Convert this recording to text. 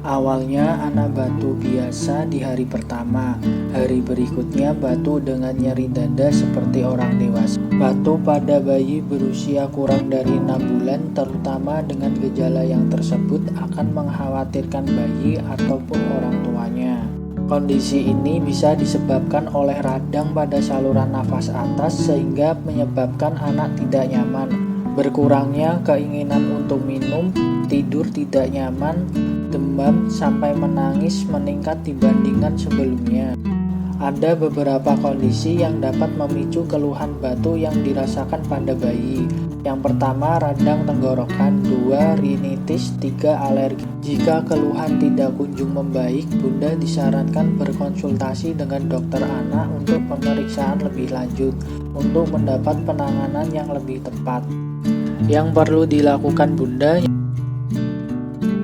Awalnya anak batu biasa di hari pertama, hari berikutnya batu dengan nyeri dada seperti orang dewasa. Batu pada bayi berusia kurang dari 6 bulan terutama dengan gejala yang tersebut akan mengkhawatirkan bayi ataupun orang tuanya. Kondisi ini bisa disebabkan oleh radang pada saluran nafas atas sehingga menyebabkan anak tidak nyaman, berkurangnya keinginan untuk minum, tidur tidak nyaman, demam, sampai menangis meningkat dibandingkan sebelumnya. Ada beberapa kondisi yang dapat memicu keluhan batu yang dirasakan pada bayi. Yang pertama, radang tenggorokan. 2, rinitis. 3, alergi. Jika keluhan tidak kunjung membaik, Bunda disarankan berkonsultasi dengan dokter anak untuk pemeriksaan lebih lanjut untuk mendapat penanganan yang lebih tepat. Yang perlu dilakukan Bunda